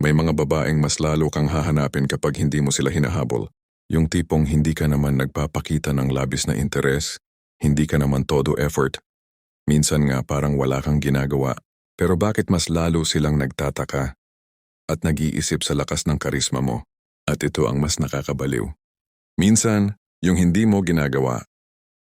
May mga babaeng mas lalo kang hahanapin kapag hindi mo sila hinahabol. Yung tipong hindi ka naman nagpapakita ng labis na interes, hindi ka naman todo effort. Minsan nga parang wala kang ginagawa. Pero bakit mas lalo silang nagtataka at nag-iisip sa lakas ng karisma mo? At ito ang mas nakakabaliw. Minsan, yung hindi mo ginagawa,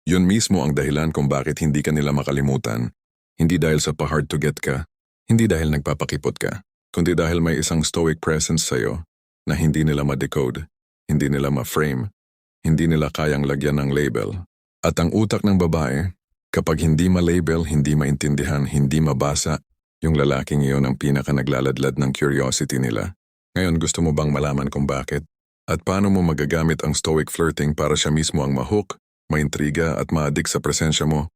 yun mismo ang dahilan kung bakit hindi ka nila makalimutan. Hindi dahil sa pa-hard to get ka, hindi dahil nagpapakipot ka, kundi dahil may isang stoic presence sa'yo na hindi nila ma-decode, hindi nila ma-frame, hindi nila kayang lagyan ng label. At ang utak ng babae, kapag hindi ma-label, hindi maintindihan, hindi mabasa, yung lalaking iyon ang pinaka naglaladlad ng curiosity nila. Ngayon gusto mo bang malaman kung bakit? At paano mo magagamit ang stoic flirting para siya mismo ang ma-hook, maintriga at ma-addict sa presensya mo?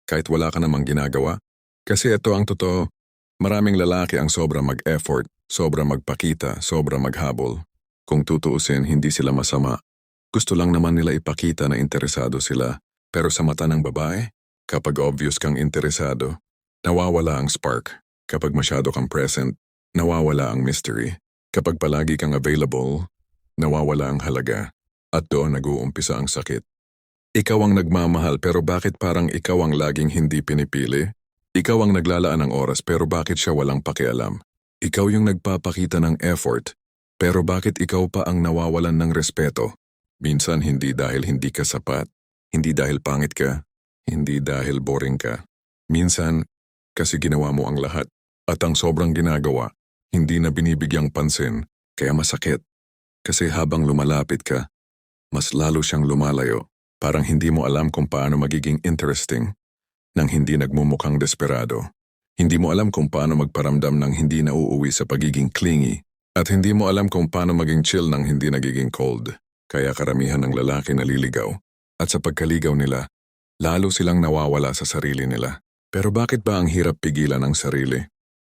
Kahit wala ka namang ginagawa? Kasi ito ang totoo, maraming lalaki ang sobra mag-effort, sobra magpakita, sobra maghabol. Kung tutuusin, hindi sila masama. Gusto lang naman nila ipakita na interesado sila. Pero sa mata ng babae, kapag obvious kang interesado, nawawala ang spark. Kapag masyado kang present, nawawala ang mystery. Kapag palagi kang available, nawawala ang halaga. At doon nag-uumpisa ang sakit. Ikaw ang nagmamahal pero bakit parang ikaw ang laging hindi pinipili? Ikaw ang naglalaan ng oras pero bakit siya walang pakialam? Ikaw yung nagpapakita ng effort pero bakit ikaw pa ang nawawalan ng respeto? Minsan hindi dahil hindi ka sapat, hindi dahil pangit ka, hindi dahil boring ka. Minsan kasi ginawa mo ang lahat at ang sobrang ginagawa, hindi na binibigyang pansin kaya masakit. Kasi habang lumalapit ka, mas lalo siyang lumalayo. Parang hindi mo alam kung paano magiging interesting nang hindi nagmumukhang desperado. Hindi mo alam kung paano magparamdam nang hindi nauuwi sa pagiging clingy. At hindi mo alam kung paano maging chill nang hindi nagiging cold. Kaya karamihan ng lalaki naliligaw. At sa pagkaligaw nila, lalo silang nawawala sa sarili nila. Pero bakit ba ang hirap pigilan ang sarili?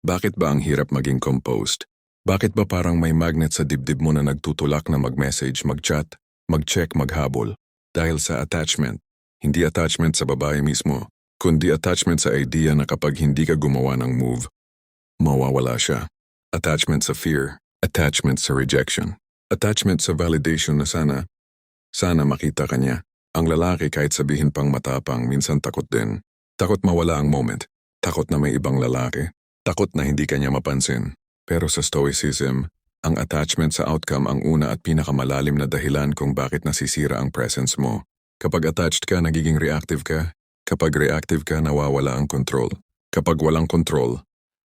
Bakit ba ang hirap maging composed? Bakit ba parang may magnet sa dibdib mo na nagtutulak na mag-message, mag-chat, mag-check, maghabol? Dahil sa attachment. Hindi attachment sa babae mismo, kundi attachment sa idea na kapag hindi ka gumawa ng move, mawawala siya. Attachment sa fear, attachment sa rejection, attachment sa validation na sana makita ka niya. Ang lalaki kahit sabihin pang matapang, minsan takot din. Takot mawala ang moment, takot na may ibang lalaki, takot na hindi ka niya mapansin. Pero sa stoicism, ang attachment sa outcome ang una at pinakamalalim na dahilan kung bakit nasisira ang presence mo. Kapag attached ka, nagiging reactive ka. Kapag reactive ka, nawawala ang control. Kapag walang control,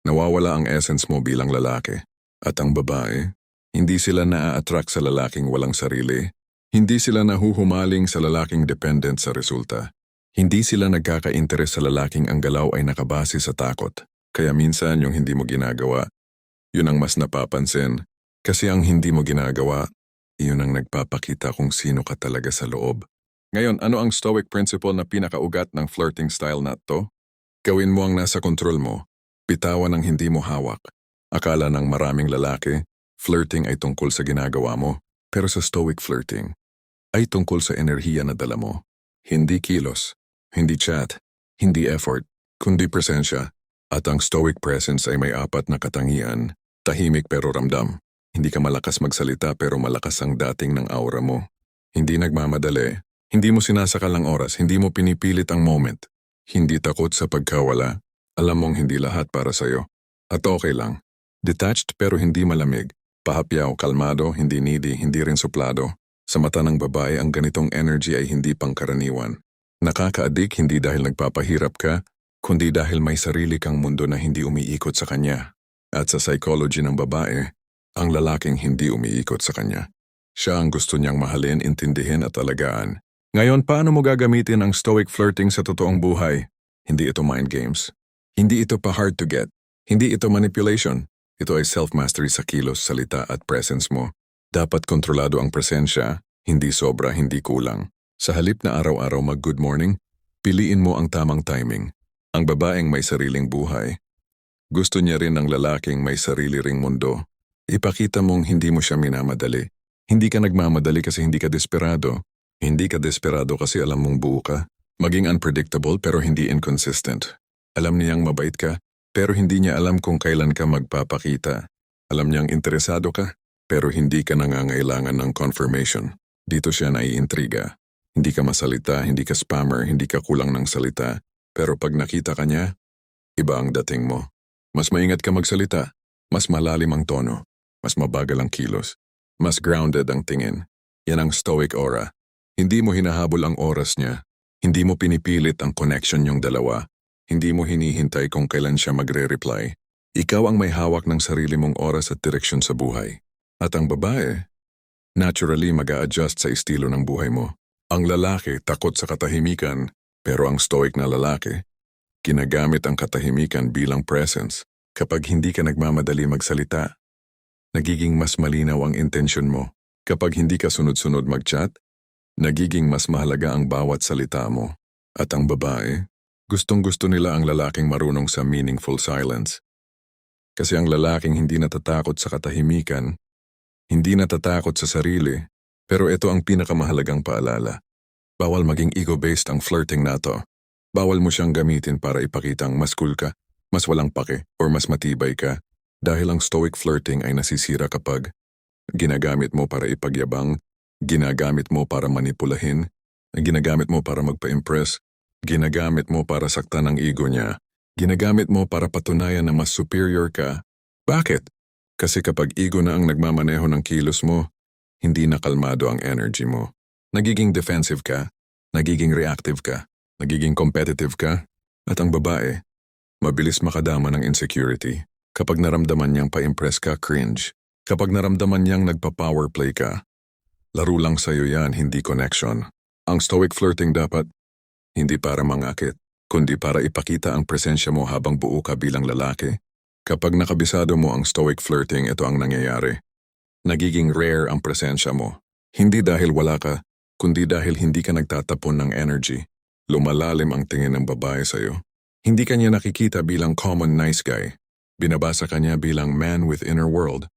nawawala ang essence mo bilang lalaki. At ang babae, hindi sila naa-attract sa lalaking walang sarili. Hindi sila nahuhumaling sa lalaking dependent sa resulta. Hindi sila nagkaka-interes sa lalaking ang galaw ay nakabase sa takot. Kaya minsan yung hindi mo ginagawa, yun ang mas napapansin. Kasi ang hindi mo ginagawa, iyon ang nagpapakita kung sino ka talaga sa loob. Ngayon, ano ang stoic principle na pinakaugat ng flirting style na to? Gawin mo ang nasa kontrol mo. Bitawan ang hindi mo hawak. Akala ng maraming lalaki, flirting ay tungkol sa ginagawa mo. Pero sa stoic flirting, ay tungkol sa enerhiya na dala mo. Hindi kilos, hindi chat, hindi effort, kundi presensya. At ang stoic presence ay may apat na katangian, tahimik pero ramdam. Hindi ka malakas magsalita pero malakas ang dating ng aura mo. Hindi nagmamadali, hindi mo sinasakal ang oras, hindi mo pinipilit ang moment. Hindi takot sa pagkawala, alam mong hindi lahat para sa'yo. At okay lang. Detached pero hindi malamig, pahapyaw, kalmado, hindi needy, hindi rin suplado. Sa mata ng babae ang ganitong energy ay hindi pangkaraniwan. Nakaka-addict hindi dahil nagpapahirap ka, kundi dahil may sarili kang mundo na hindi umiikot sa kanya. At sa psychology ng babae, ang lalaking hindi umiikot sa kanya. Siya ang gusto niyang mahalin, intindihin at alagaan. Ngayon, paano mo gagamitin ang stoic flirting sa totoong buhay? Hindi ito mind games. Hindi ito pa hard to get. Hindi ito manipulation. Ito ay self-mastery sa kilos, salita at presence mo. Dapat kontrolado ang presensya, hindi sobra, hindi kulang. Sa halip na araw-araw mag-good morning, piliin mo ang tamang timing. Ang babaeng may sariling buhay. Gusto niya rin ng lalaking may sarili ring mundo. Ipakita mong hindi mo siya minamadali. Hindi ka nagmamadali kasi hindi ka desperado. Hindi ka desperado kasi alam mong buo ka. Maging unpredictable pero hindi inconsistent. Alam niyang mabait ka, pero hindi niya alam kung kailan ka magpapakita. Alam niyang interesado ka, pero hindi ka nangangailangan ng confirmation. Dito siya naiintriga. Hindi ka masalita, hindi ka spammer, hindi ka kulang ng salita. Pero pag nakita ka niya, iba ang dating mo. Mas maingat ka magsalita, mas malalim ang tono, mas mabagal ang kilos, mas grounded ang tingin. Yan ang stoic aura. Hindi mo hinahabol ang oras niya. Hindi mo pinipilit ang connection yung dalawa. Hindi mo hinihintay kung kailan siya magre-reply. Ikaw ang may hawak ng sarili mong oras at direksyon sa buhay. At ang babae, naturally mag-a-adjust sa estilo ng buhay mo. Ang lalaki takot sa katahimikan, pero ang stoic na lalaki, ginagamit ang katahimikan bilang presence. Kapag hindi ka nagmamadali magsalita, nagiging mas malinaw ang intensyon mo. Kapag hindi ka sunod-sunod mag-chat, nagiging mas mahalaga ang bawat salita mo. At ang babae, gustong-gusto nila ang lalaking marunong sa meaningful silence. Kasi ang lalaking hindi natatakot sa katahimikan, hindi natatakot sa sarili, pero ito ang pinakamahalagang paalala. Bawal maging ego-based ang flirting na to. Bawal mo siyang gamitin para ipakitang mas cool ka, mas walang pake, or mas matibay ka. Dahil ang stoic flirting ay nasisira kapag ginagamit mo para ipagyabang, ginagamit mo para manipulahin, ginagamit mo para magpa-impress, ginagamit mo para saktan ang ego niya, ginagamit mo para patunayan na mas superior ka. Bakit? Kasi kapag ego na ang nagmamaneho ng kilos mo, hindi na kalmado ang energy mo. Nagiging defensive ka, nagiging reactive ka, nagiging competitive ka, at ang babae, mabilis makadama ng insecurity. Kapag naramdaman niyang pa-impress ka, cringe. Kapag naramdaman niyang nagpa-power play ka, laro lang sa'yo yan, hindi connection. Ang stoic flirting dapat, hindi para mangakit, kundi para ipakita ang presensya mo habang buo ka bilang lalaki. Kapag nakabisado mo ang stoic flirting, ito ang nangyayari. Nagiging rare ang presensya mo. Hindi dahil wala ka, kundi dahil hindi ka nagtatapon ng energy. Lumalalim ang tingin ng babae sa'yo. Hindi ka niya nakikita bilang common nice guy. Binabasa ka niya bilang man with inner world.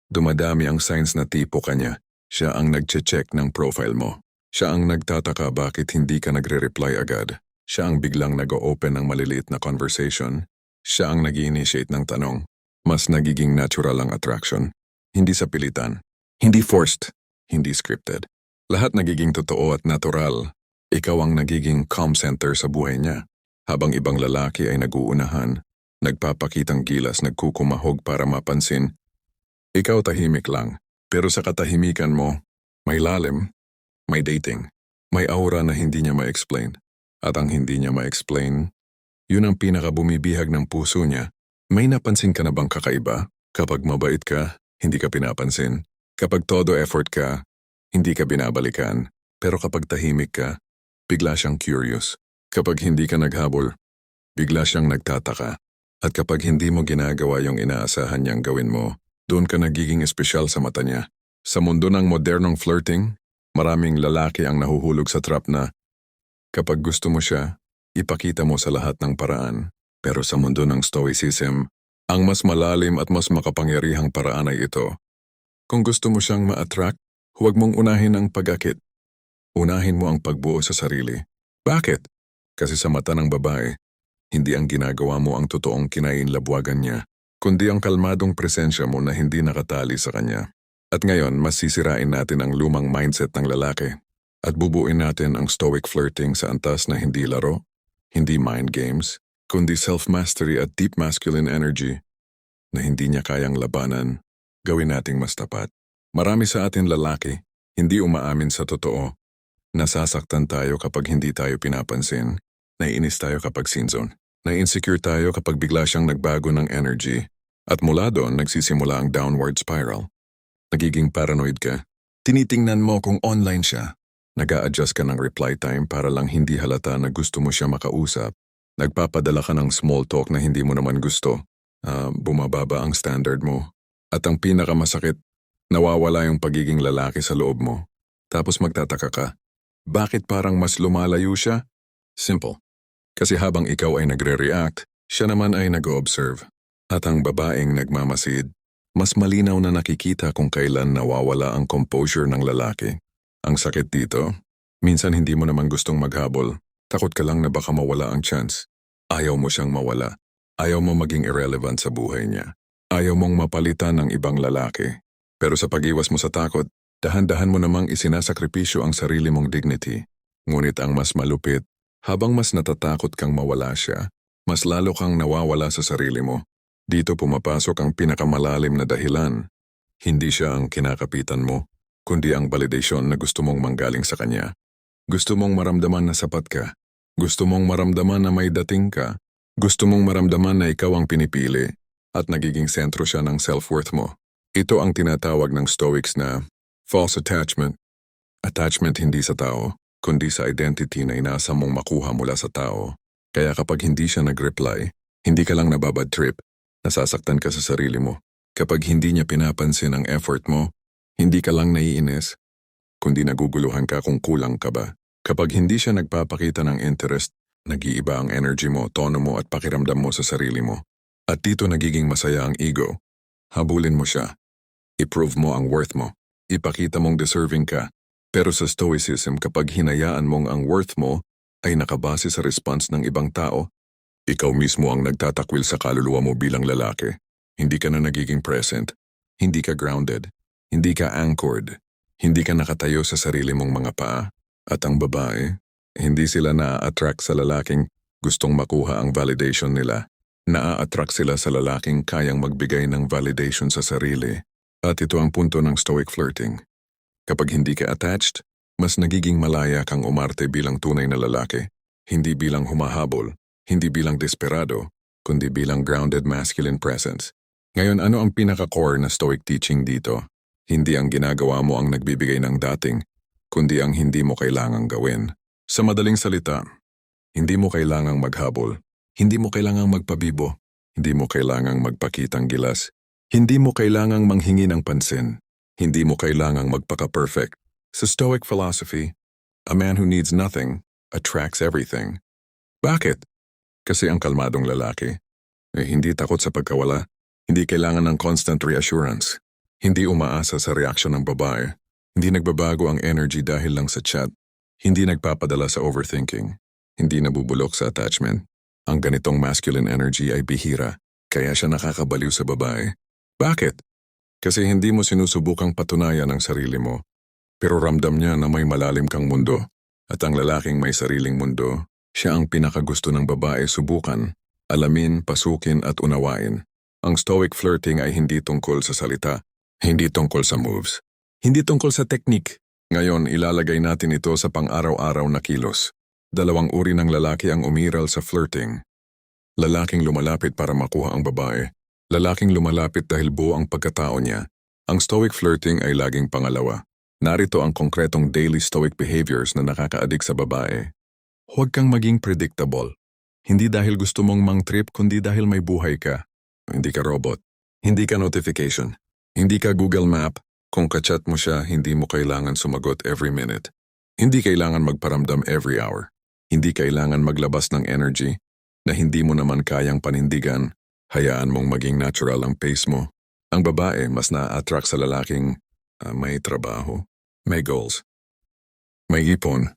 Dumadami ang signs na tipo ka niya. Siya ang nagche-check ng profile mo. Siya ang nagtataka bakit hindi ka nagre-reply agad. Siya ang biglang nag-o-open ng maliliit na conversation. Siya ang nag-i-initiate ng tanong. Mas nagiging natural ang attraction. Hindi sa pilitan. Hindi forced. Hindi scripted. Lahat nagiging totoo at natural. Ikaw ang nagiging calm center sa buhay niya. Habang ibang lalaki ay nag-uunahan, nagpapakitang gilas, nagkukumahog para mapansin. Ikaw tahimik lang. Pero sa katahimikan mo, may lalim, may dating, may aura na hindi niya ma-explain. At ang hindi niya ma-explain, yun ang pinakabumibihag ng puso niya. May napansin ka na bang kakaiba? Kapag mabait ka, hindi ka pinapansin. Kapag todo effort ka, hindi ka binabalikan. Pero kapag tahimik ka, bigla siyang curious. Kapag hindi ka naghabol, bigla siyang nagtataka. At kapag hindi mo ginagawa yung inaasahan niyang gawin mo, doon ka nagiging espesyal sa mata niya. Sa mundo ng modernong flirting, maraming lalaki ang nahuhulog sa trap na kapag gusto mo siya, ipakita mo sa lahat ng paraan. Pero sa mundo ng stoicism, ang mas malalim at mas makapangyarihang paraan ay ito. Kung gusto mo siyang ma-attract, huwag mong unahin ang pag-akit. Unahin mo ang pagbuo sa sarili. Bakit? Kasi sa mata ng babae, hindi ang ginagawa mo ang totoong kinainlabwagan niya, kundi ang kalmadong presensya mo na hindi nakatali sa kanya. At ngayon, mas sisirain natin ang lumang mindset ng lalaki at bubuin natin ang stoic flirting sa antas na hindi laro, hindi mind games, kundi self-mastery at deep masculine energy na hindi niya kayang labanan. Gawin nating mas tapat. Marami sa atin lalaki, hindi umaamin sa totoo. Nasasaktan tayo kapag hindi tayo pinapansin. Naiinis tayo kapag sinzone. Nai-insecure tayo kapag bigla siyang nagbago ng energy. At mula doon, nagsisimula ang downward spiral. Nagiging paranoid ka. Tinitingnan mo kung online siya. Nag-a-adjust ka ng reply time para lang hindi halata na gusto mo siya makausap. Nagpapadala ka ng small talk na hindi mo naman gusto. Bumababa ang standard mo. At ang pinakamasakit, nawawala yung pagiging lalaki sa loob mo. Tapos magtataka ka. Bakit parang mas lumalayo siya? Simple. Kasi habang ikaw ay nagre-react, siya naman ay nag-o-observe. At ang babaeng nagmamasid, mas malinaw na nakikita kung kailan nawawala ang composure ng lalaki. Ang sakit dito, minsan hindi mo naman gustong maghabol. Takot ka lang na baka mawala ang chance. Ayaw mo siyang mawala. Ayaw mo maging irrelevant sa buhay niya. Ayaw mong mapalitan ng ibang lalaki. Pero sa pag-iwas mo sa takot, dahan-dahan mo namang isinasakripisyo ang sarili mong dignity. Ngunit ang mas malupit, habang mas natatakot kang mawala siya, mas lalo kang nawawala sa sarili mo. Dito pumapasok ang pinakamalalim na dahilan. Hindi siya ang kinakapitan mo, kundi ang validation na gusto mong manggaling sa kanya. Gusto mong maramdaman na sapat ka. Gusto mong maramdaman na may dating ka. Gusto mong maramdaman na ikaw ang pinipili at nagiging sentro siya ng self-worth mo. Ito ang tinatawag ng Stoics na false attachment. Attachment hindi sa tao, kundi sa identity na inaasa mong makuha mula sa tao. Kaya kapag hindi siya nag-reply, hindi ka lang nababad trip, nasasaktan ka sa sarili mo. Kapag hindi niya pinapansin ang effort mo, hindi ka lang naiinis, kundi naguguluhan ka kung kulang ka ba. Kapag hindi siya nagpapakita ng interest, nag-iiba ang energy mo, tono mo at pakiramdam mo sa sarili mo. At dito nagiging masaya ang ego. Habulin mo siya. I-prove mo ang worth mo. Ipakita mong deserving ka. Pero sa Stoicism, kapag hinayaan mong ang worth mo ay nakabase sa response ng ibang tao, ikaw mismo ang nagtatakwil sa kaluluwa mo bilang lalaki. Hindi ka na nagiging present. Hindi ka grounded. Hindi ka anchored. Hindi ka nakatayo sa sarili mong mga paa. At ang babae, hindi sila na-attract sa lalaking gustong makuha ang validation nila. Na-attract sila sa lalaking kayang magbigay ng validation sa sarili. At ito ang punto ng Stoic flirting. Kapag hindi ka attached, mas nagiging malaya kang umarte bilang tunay na lalaki. Hindi bilang humahabol, hindi bilang desperado, kundi bilang grounded masculine presence. Ngayon, ano ang pinaka-core na Stoic teaching dito? Hindi ang ginagawa mo ang nagbibigay ng dating, kundi ang hindi mo kailangang gawin. Sa madaling salita, hindi mo kailangang maghabol, hindi mo kailangang magpabibo, hindi mo kailangang magpakitang gilas, hindi mo kailangang manghingi ng pansin, hindi mo kailangang magpaka-perfect. Sa Stoic philosophy, a man who needs nothing attracts everything. Bakit? Kasi ang kalmadong lalaki ay hindi takot sa pagkawala, hindi kailangan ng constant reassurance, hindi umaasa sa reaksyon ng babae, hindi nagbabago ang energy dahil lang sa chat, hindi nagpapadala sa overthinking, hindi nabubulok sa attachment. Ang ganitong masculine energy ay bihira, kaya siya nakakabaliw sa babae. Bakit? Kasi hindi mo sinusubukang patunayan ang sarili mo, pero ramdam niya na may malalim kang mundo, at ang lalaking may sariling mundo, siya ang pinakagusto ng babae subukan, alamin, pasukin at unawain. Ang Stoic flirting ay hindi tungkol sa salita, hindi tungkol sa moves, hindi tungkol sa technique. Ngayon, ilalagay natin ito sa pang-araw-araw na kilos. Dalawang uri ng lalaki ang umiral sa flirting. Lalaking lumalapit para makuha ang babae. Lalaking lumalapit dahil buo ang pagkatao niya. Ang Stoic flirting ay laging pangalawa. Narito ang konkretong daily Stoic behaviors na nakakaadik sa babae. Huwag kang maging predictable. Hindi dahil gusto mong mang-trip kundi dahil may buhay ka. Hindi ka robot. Hindi ka notification. Hindi ka Google Map. Kung kachat mo siya, hindi mo kailangan sumagot every minute. Hindi kailangan magparamdam every hour. Hindi kailangan maglabas ng energy na hindi mo naman kayang panindigan. Hayaan mong maging natural ang pace mo. Ang babae mas na-attract sa lalaking may trabaho, may goals, may ipon,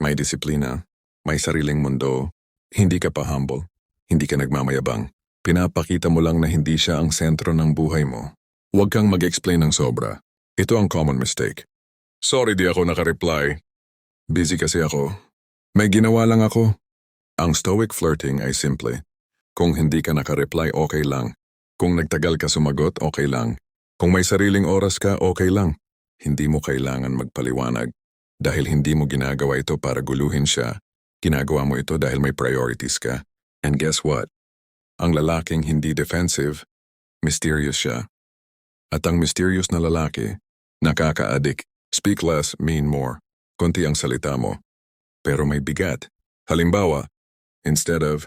may disiplina, may sariling mundo. Hindi ka pa humble, hindi ka nagmamayabang. Pinapakita mo lang na hindi siya ang sentro ng buhay mo. Huwag kang mag-explain ng sobra. Ito ang common mistake. Sorry di ako nakareply. Busy kasi ako. May ginawa lang ako. Ang Stoic flirting ay simple. Kung hindi ka nakareply, okay lang. Kung nagtagal ka sumagot, okay lang. Kung may sariling oras ka, okay lang. Hindi mo kailangan magpaliwanag. Dahil hindi mo ginagawa ito para guluhin siya. Ginagawa mo ito dahil may priorities ka. And guess what? Ang lalaking hindi defensive, mysterious siya. At ang mysterious na lalaki, nakaka-addict. Speak less, mean more. Konti ang salita mo. Pero may bigat. Halimbawa, instead of,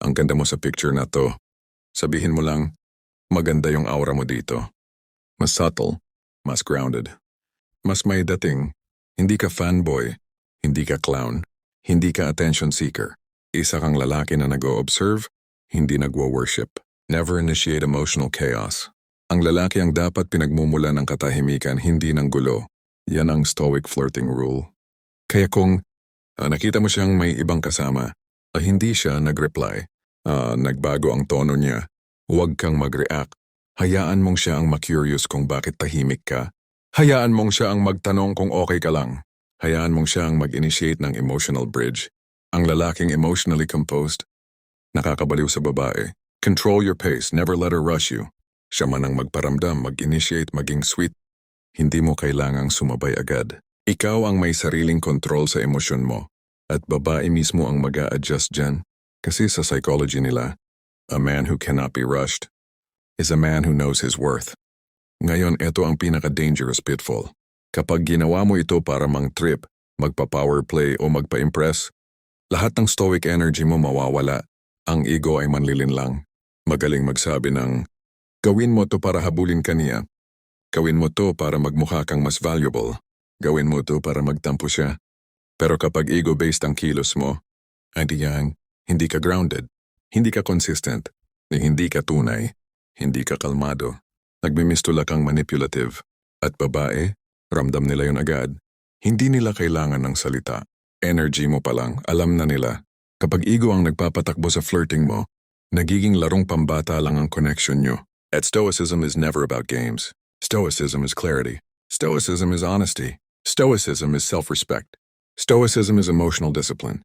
ang ganda mo sa picture na to, sabihin mo lang, maganda yung aura mo dito. Mas subtle, mas grounded. Mas may dating, hindi ka fanboy, hindi ka clown, hindi ka attention seeker. Isa kang lalaki na nag-o-observe, hindi nagwo-worship. Never initiate emotional chaos. Ang lalaki ang dapat pinagmumula ng katahimikan, hindi ng gulo. Yan ang Stoic flirting rule. Kaya kung nakita mo siyang may ibang kasama, hindi siya nag-reply, nagbago ang tono niya, huwag kang mag-react, Hayaan mong siya ang ma-curious kung bakit tahimik ka. Hayaan mong siya ang magtanong kung okay ka lang. Hayaan mong siya ang mag-initiate ng emotional bridge. Ang lalaking emotionally composed, nakakabaliw sa babae. Control your pace, never let her rush you. Siya man ang magparamdam, mag-initiate, maging sweet. Hindi mo kailangang sumabay agad. Ikaw ang may sariling control sa emosyon mo. At babae mismo ang mag-a-adjust dyan. Kasi sa psychology nila, a man who cannot be rushed is a man who knows his worth. Ngayon, ito ang pinaka-dangerous pitfall. Kapag ginawa mo ito para mang-trip, magpa-power play o magpa-impress, lahat ng stoic energy mo mawawala. Ang ego ay manlilinlang. Magaling magsabi ng, gawin mo to para habulin ka niya. Gawin mo to para magmukha kang mas valuable. Gawin mo to para magtampo siya. Pero kapag ego-based ang kilos mo, ay diyan, hindi ka grounded, hindi ka consistent, hindi ka tunay, hindi ka kalmado. Nagmimistula kang manipulative. At babae, ramdam nila yun agad. Hindi nila kailangan ng salita. Energy mo pa lang, alam na nila. Kapag ego ang nagpapatakbo sa flirting mo, nagiging larong pambata lang ang connection nyo. At stoicism is never about games. Stoicism is clarity. Stoicism is honesty. Stoicism is self-respect. Stoicism is emotional discipline.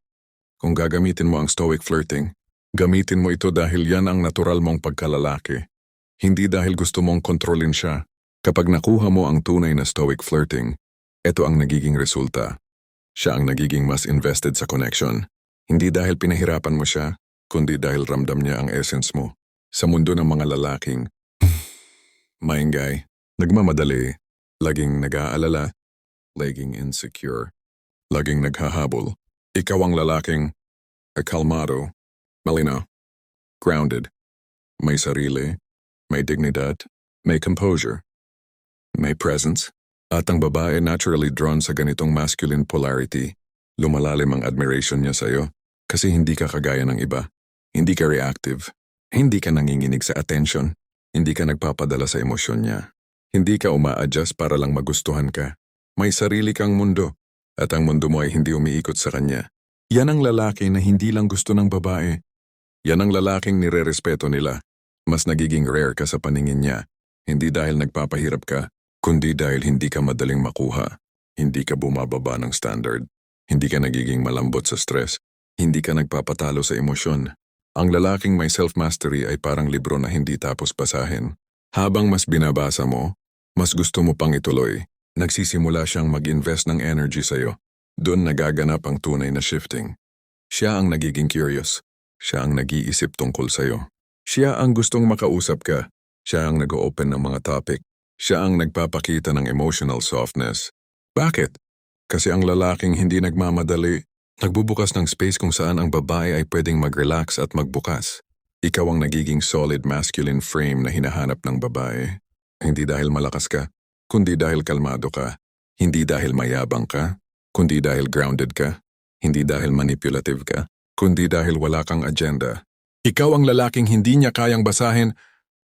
Kung gagamitin mo ang stoic flirting, gamitin mo ito dahil yan ang natural mong pagkalalaki. Hindi dahil gusto mong kontrolin siya. Kapag nakuha mo ang tunay na stoic flirting, ito ang nagiging resulta. Siya ang nagiging mas invested sa connection. Hindi dahil pinahirapan mo siya, kundi dahil ramdam niya ang essence mo. Sa mundo ng mga lalaking, maingay, nagmamadali, laging nag-aalala, laging insecure, laging naghahabol, ikaw ang lalaking kalmado, malinaw, grounded, may sarili, may dignidad, may composure, may presence, at ang babae naturally drawn sa ganitong masculine polarity. Lumalalim ang admiration niya sa'yo kasi hindi ka kagaya ng iba. Hindi ka reactive, hindi ka nanginginig sa attention, hindi ka nagpapadala sa emosyon niya. Hindi ka uma-adjust para lang magustuhan ka. May sarili kang mundo at ang mundo mo ay hindi umiikot sa kanya. Yan ang lalaki na hindi lang gusto ng babae. Yan ang lalaking nire-respeto nila. Mas nagiging rare ka sa paningin niya, hindi dahil nagpapahirap ka, kundi dahil hindi ka madaling makuha. Hindi ka bumababa ng standard. Hindi ka nagiging malambot sa stress. Hindi ka nagpapatalo sa emosyon. Ang lalaking may self-mastery ay parang libro na hindi tapos basahin. Habang mas binabasa mo, mas gusto mo pang ituloy. Nagsisimula siyang mag-invest ng energy sa'yo. Doon nagaganap ang tunay na shifting. Siya ang nagiging curious. Siya ang nag-iisip tungkol sa'yo. Siya ang gustong makausap ka. Siya ang nag-open ng mga topic. Siya ang nagpapakita ng emotional softness. Bakit? Kasi ang lalaking hindi nagmamadali, nagbubukas ng space kung saan ang babae ay pwedeng mag-relax at magbukas. Ikaw ang nagiging solid masculine frame na hinahanap ng babae. Hindi dahil malakas ka, kundi dahil kalmado ka. Hindi dahil mayabang ka, kundi dahil grounded ka. Hindi dahil manipulative ka, kundi dahil wala kang agenda. Ikaw ang lalaking hindi niya kayang basahin,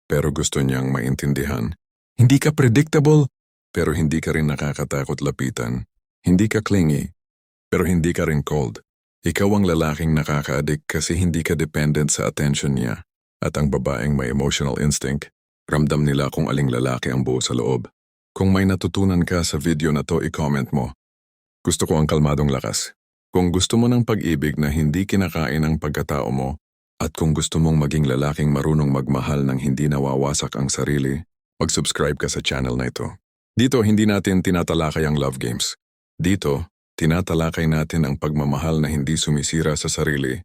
pero gusto niyang maintindihan. Hindi ka predictable, pero hindi ka rin nakakatakot lapitan. Hindi ka clingy, pero hindi ka rin cold. Ikaw ang lalaking nakaka-addict kasi hindi ka dependent sa attention niya. At ang babaeng may emotional instinct, ramdam nila kung aling lalaki ang buo sa loob. Kung may natutunan ka sa video na to, i-comment mo. Gusto ko ang kalmadong lakas. Kung gusto mo ng pag-ibig na hindi kinakain ang pagkatao mo, at kung gusto mong maging lalaking marunong magmahal ng hindi nawawasak ang sarili, mag-subscribe ka sa channel na ito. Dito, hindi natin tinatalakay ang love games. Dito, tinatalakay natin ang pagmamahal na hindi sumisira sa sarili